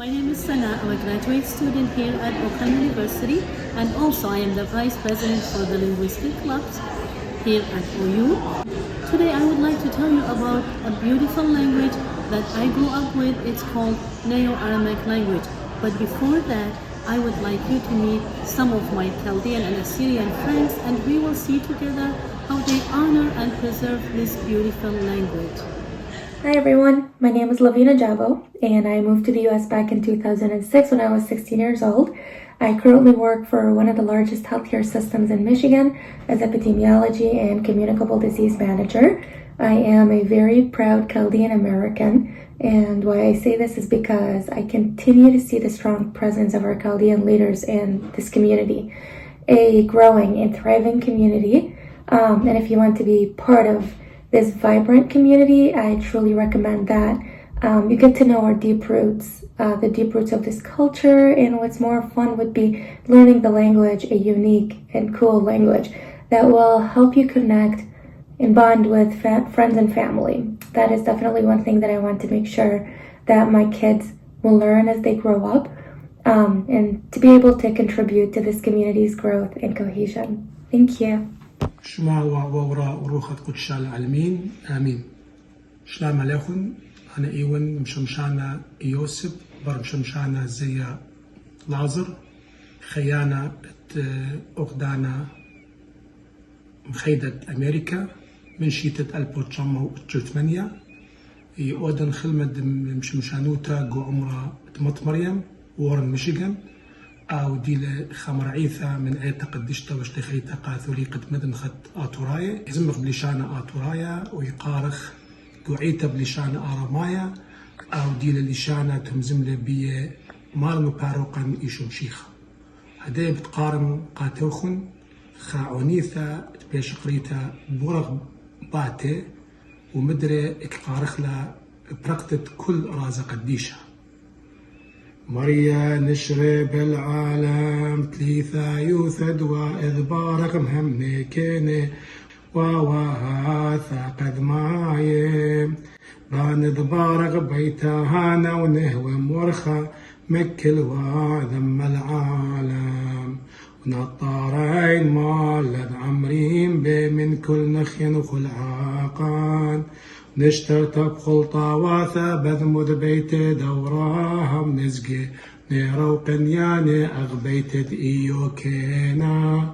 My name is Sana. I'm a graduate student here at Oakland University, and also I am the Vice President for the Linguistic Clubs here at OU. Today I would like to tell you about a beautiful language that I grew up with. It's called Neo-Aramaic language. But before that, I would like you to meet some of my Chaldean and Assyrian friends, and we will see together how they honor and preserve this beautiful language. Hi everyone, my name is Lavina Jabo, and I moved to the US back in 2006 when I was 16 years old. I currently work for one of the largest healthcare systems in Michigan as epidemiology and communicable disease manager. I am a very proud Chaldean American, and why I say this is because I continue to see the strong presence of our Chaldean leaders in this community, a growing and thriving community. And if you want to be part of this vibrant community, I truly recommend that. You get to know our deep roots, the deep roots of this culture, and what's more fun would be learning the language, a unique and cool language that will help you connect and bond with friends and family. That is definitely one thing that I want to make sure that my kids will learn as they grow up, and to be able to contribute to this community's growth and cohesion. Thank you. شما ووراء وروخة قدشة العالمين آمين. شلام عليكم. أنا إيون مشمشانا يوسف بر مشمشانا زي لازر خيانة أقدانا مخيدة أمريكا من شيتة 1908 يؤدن خلمة مشمشانوتا جو عمرة تمت مريم وورن ميشيغان أو ديل خمر عيثة من عيتا قدشتا واشتخيتا قاثوليقة مدن خط آتورايا يزمخ بلشانة آتورايا ويقارخ قعيتا بلشانة آرامايا أو ديل لشانة تمزملة بيه مارنو باروقا إيشو مشيخة هدايا بتقارن قاتوخن خاعونيثة تبيش قريتا بورغ باتي ومدري اكقارخ لا برقتت كل رازة قديشة مريا نشري بالعالم تليثا يوثد وإذبارك مهمني كيني وواثا قد معايم بان إذبارك بيتا هانا ونهوى مرخى مكل وذم العالم ونطارين مالد عمرين بي من كل نخين وكل عاقان نشترتب خلطة واثا بذمد بيت دوراها منزقي نيرو قنياني أغبيت إيو كينا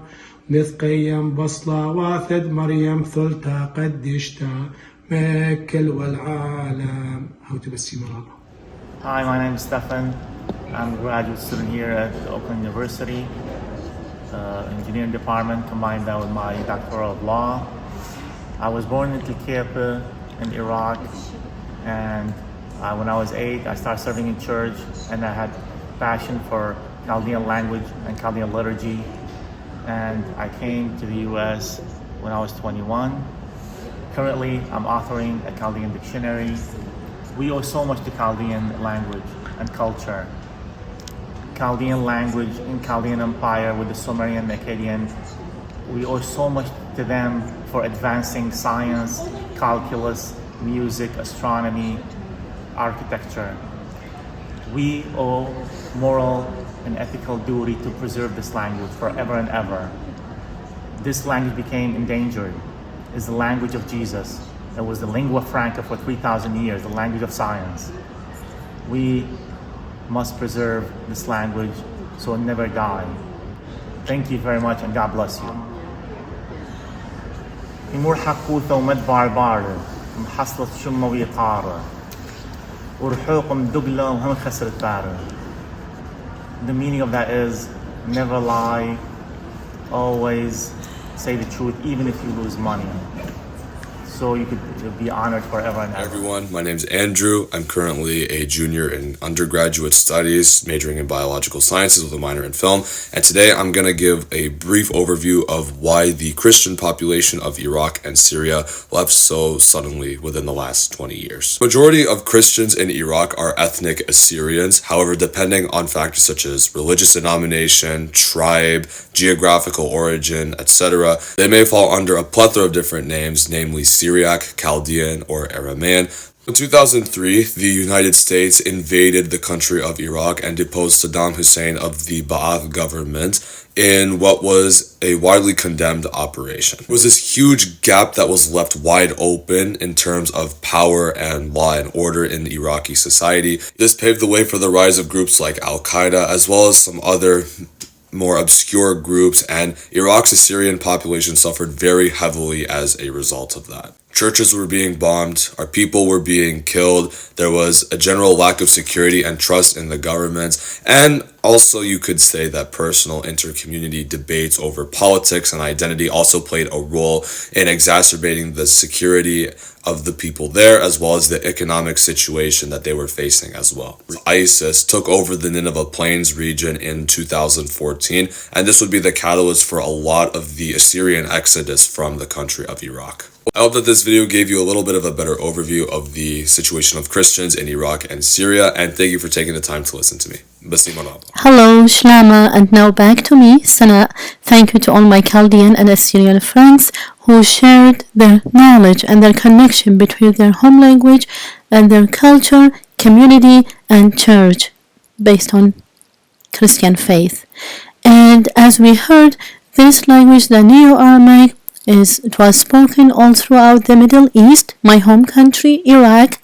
نثقيم بصلة واثد مريم ثلتا قدشتا مكل والعالم هاو تبسي مرابا. Hi, my name is Stefan. I'm a graduate student here at Oakland University, engineering department, combined that with my doctoral of law. I was born in Turkey in Iraq, and when I was 8, I started serving in church, and I had passion for Chaldean language and Chaldean liturgy, and I came to the US when I was 21. Currently, I'm authoring a Chaldean dictionary. We owe so much to Chaldean language and culture. Chaldean language in Chaldean Empire with the Sumerian and Akkadian, we owe so much to them for advancing science, calculus, music, astronomy, architecture. We owe moral and ethical duty to preserve this language forever and ever. This language became endangered. It's the language of Jesus. It was the lingua franca for 3,000 years, the language of science. We must preserve this language so it never die. Thank you very much, and God bless you. إمور حقوثة ومد باربارة محصلة شمة ويقارة ورحوق مدقلة وهم خسرت بارة. The meaning of that is never lie, always say the truth, even if you lose money. So you could be honored forever and ever. Hi everyone, my name is Andrew. I'm currently a junior in undergraduate studies, majoring in biological sciences with a minor in film. And today I'm going to give a brief overview of why the Christian population of Iraq and Syria left so suddenly within the last 20 years. Majority of Christians in Iraq are ethnic Assyrians. However, depending on factors such as religious denomination, tribe, geographical origin, etc., they may fall under a plethora of different names, namely Syriac, Chaldean, or Aramaean. In 2003, the United States invaded the country of Iraq and deposed Saddam Hussein of the Ba'ath government in what was a widely condemned operation. It was this huge gap that was left wide open in terms of power and law and order in Iraqi society. This paved the way for the rise of groups like Al-Qaeda, as well as some other more obscure groups, and Iraq's Assyrian population suffered very heavily as a result of that. Churches were being bombed, our people were being killed, there was a general lack of security and trust in the government, and also you could say that personal inter-community debates over politics and identity also played a role in exacerbating the security of the people there, as well as the economic situation that they were facing as well. ISIS took over the Nineveh Plains region in 2014, and this would be the catalyst for a lot of the Assyrian exodus from the country of Iraq. I hope that this video gave you a little bit of a better overview of the situation of Christians in Iraq and Syria, and thank you for taking the time to listen to me. Hello, Shlama, and now back to me, Sana. Thank you to all my Chaldean and Assyrian friends who shared their knowledge and their connection between their home language and their culture, community, and church based on Christian faith. And as we heard, this language, the Neo-Aramaic, it was spoken all throughout the Middle East, my home country, Iraq,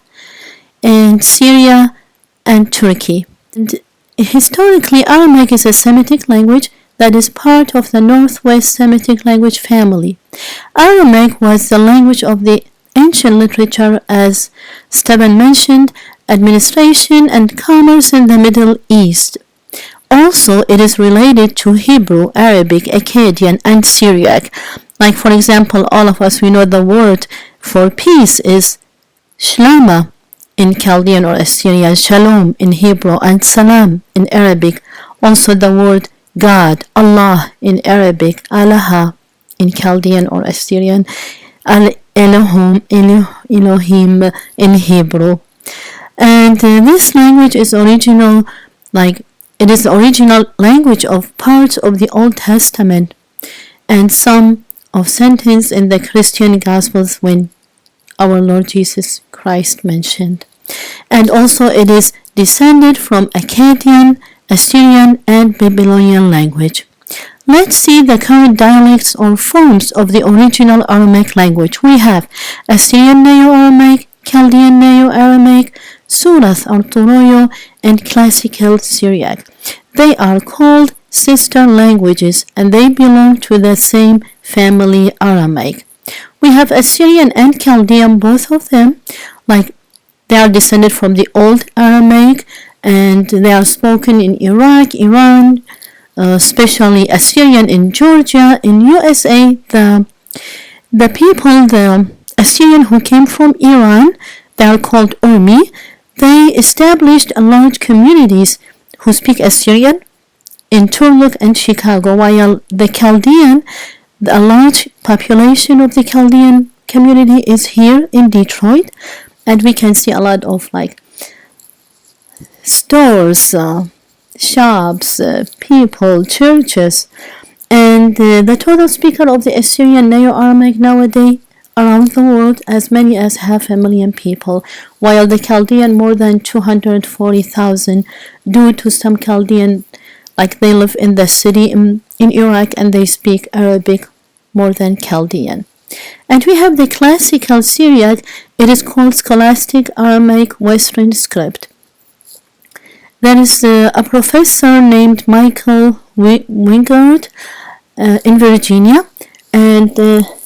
and Syria, and Turkey. And historically, Aramaic is a Semitic language that is part of the Northwest Semitic language family. Aramaic was the language of the ancient literature, as Stephen mentioned, administration and commerce in the Middle East. Also, it is related to Hebrew, Arabic, Akkadian, and Syriac. Like, for example, all of us, we know the word for peace is Shlama in Chaldean or Assyrian, Shalom in Hebrew, and Salam in Arabic. Also the word God, Allah in Arabic, Allah in Chaldean or Assyrian, Elohim in Hebrew. And this language is original, it is the original language of parts of the Old Testament and some of sentence in the Christian Gospels when our Lord Jesus Christ mentioned. And also it is descended from Akkadian, Assyrian, and Babylonian language. Let's see the current dialects or forms of the original Aramaic language. We have Assyrian Neo-Aramaic, Chaldean Neo-Aramaic, Surath or Turoyo, and Classical Syriac. They are called sister languages and they belong to the same family, Aramaic. We have Assyrian and Chaldean, both of them, they are descended from the Old Aramaic, and they are spoken in Iraq, Iran, especially Assyrian in Georgia. In USA, the Assyrian who came from Iran, they are called Urmi. They established large communities who speak Assyrian in Turlock and Chicago, while the Chaldean, a large population of the Chaldean community is here in Detroit, and we can see a lot of stores, shops, people, churches, and the total speaker of the Assyrian Neo-Aramaic nowadays around the world as many as 500,000 people, while the Chaldean more than 240,000 due to some Chaldean, they live in the city in Iraq and they speak Arabic more than Chaldean. And we have the Classical Syriac. It is called Scholastic Aramaic Western Script. There is a professor named Michael Wingard in Virginia, and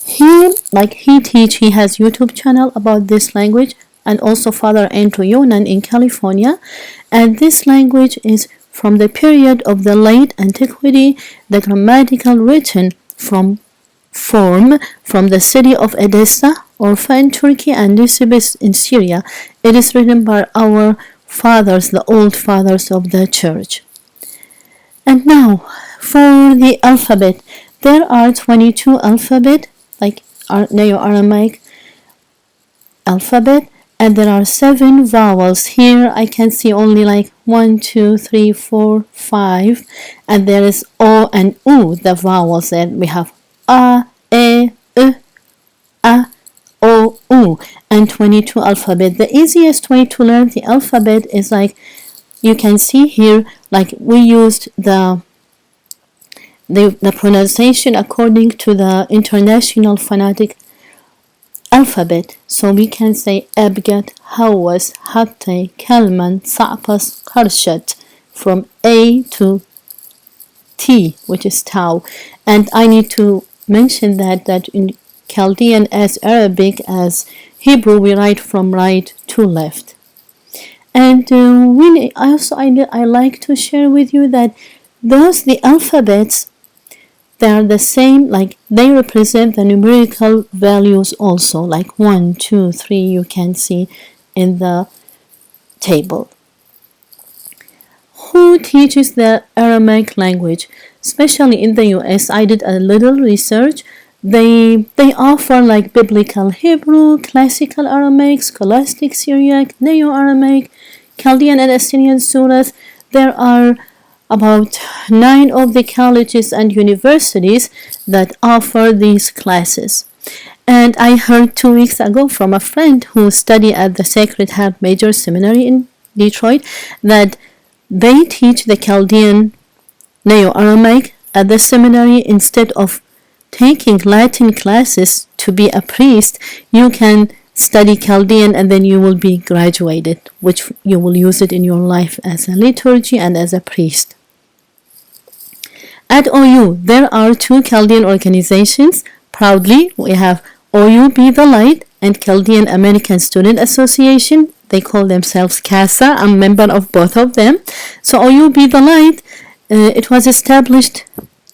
he has YouTube channel about this language, and also Father Andrew Yonan in California. And this language is from the period of the late antiquity, the grammatical written form from the city of Edessa, Orpha in Turkey, and Nisibis in Syria. It is written by our fathers, the old fathers of the church. And now, for the alphabet, there are 22 alphabet, our Neo-Aramaic alphabet, and there are 7 vowels. Here I can see only 1, 2, 3, 4, 5, and there is O and U, the vowels, and we have A, E, U, A, O, O and 22 alphabet. The easiest way to learn the alphabet is like you can see here, like we used the pronunciation according to the International Phonetic Alphabet. So we can say أبجد هوس حتى كلمة صعبس خرشت from A to T, which is Tau. And I need to mention that in Chaldean, as Arabic, as Hebrew, we write from right to left. And I like to share with you that the alphabets, they are the same, like they represent the numerical values also, like 1, 2, 3, you can see in the table. Who teaches the Aramaic language? Especially in the US, I did a little research. They offer like Biblical Hebrew, Classical Aramaic, Scholastic Syriac, Neo-Aramaic, Chaldean and Assyrian Surahs. There are about 9 of the colleges and universities that offer these classes. And I heard 2 weeks ago from a friend who studied at the Sacred Heart Major Seminary in Detroit that they teach the Chaldean Neo-Aramaic at the seminary. Instead of taking Latin classes to be a priest, you can study Chaldean and then you will be graduated, which you will use it in your life as a liturgy and as a priest. At OU, there are 2 Chaldean organizations. Proudly, we have OU Be the Light and Chaldean American Student Association. They call themselves CASA. I'm a member of both of them. So OU Be the Light, it was established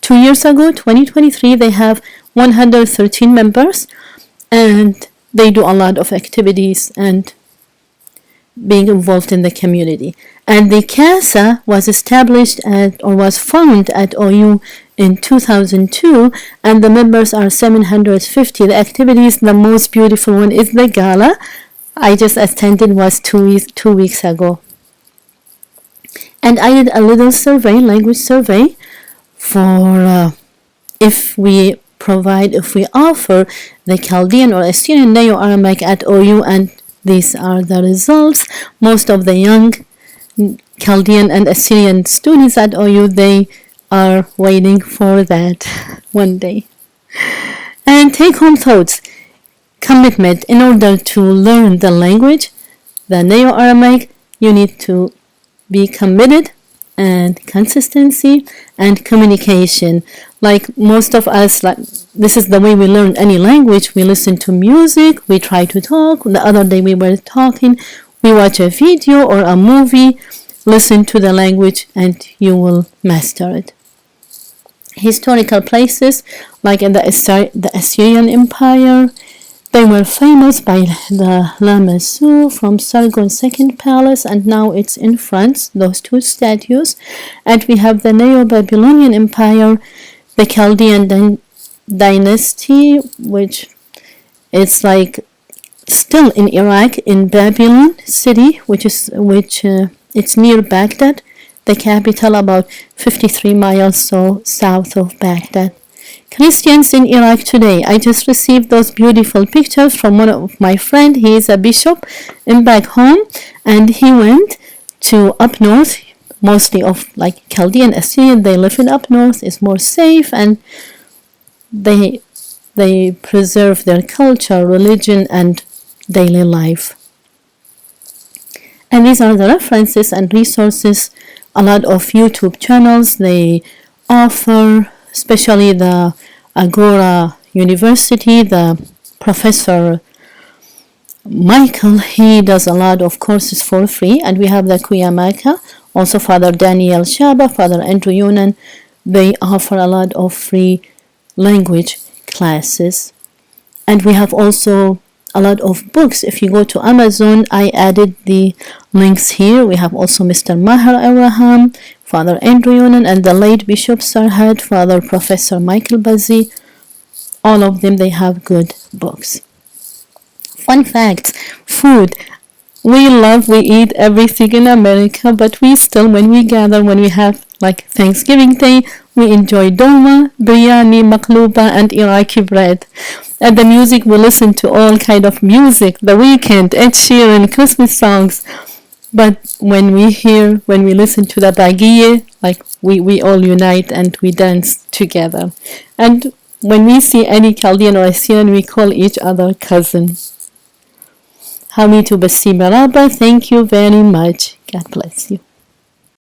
2 years ago, 2023. They have 113 members and they do a lot of activities and being involved in the community. And the CASA was established was founded at OU in 2002, and the members are 750. The activities, the most beautiful one is the gala. I just attended, was 2 weeks ago. And I did a little survey, language survey, for if we offer the Chaldean or Assyrian Neo-Aramaic at OU, and these are the results. Most of the young Chaldean and Assyrian students at OU, they are waiting for that one day. And take-home thoughts. Commitment. In order to learn the language, the Neo-Aramaic, you need to be committed, and consistency and communication. Like most of us, like this is the way we learn any language. We listen to music, we try to talk. The other day we were talking, we watch a video or a movie, listen to the language, and you will master it. Historical places, like in the Assyrian Empire, they were famous by the Lamassu from Sargon's second palace, and now it's in France, those 2 statues. And we have the Neo-Babylonian Empire, the Chaldean dynasty, which is like still in Iraq, in Babylon city, it's near Baghdad, the capital, about 53 miles south of Baghdad. Christians in Iraq today. I just received those beautiful pictures from one of my friends. He is a bishop in back home, and he went to up north, mostly of like Chaldean Assyrian. They live in up north. It's more safe, and they preserve their culture, religion, and daily life. And these are the references and resources. A lot of YouTube channels they offer, especially the Agora University, the Professor Michael, he does a lot of courses for free. And we have the Kuyamaka, also Father Daniel Shaba, Father Andrew Yunan. They offer a lot of free language classes. And we have also a lot of books. If you go to Amazon, I added the links here. We have also Mr. Maher Abraham, Father Andrew Yunan, and the late Bishop Sarhad, Father Professor Michael Bazi. All of them, they have good books. Fun facts. Food. We eat everything in America, but we still, when we gather, when we have like Thanksgiving Day, we enjoy dolma, biryani, makluba, and Iraqi bread. At the music, we listen to all kind of music, The Weeknd, Ed Sheeran, Christmas songs. But when we listen to the Baghiye, like we all unite and we dance together. And when we see any Chaldean or Assyrian, we call each other cousin. Hamitu Basi Maraba, thank you very much. God bless you.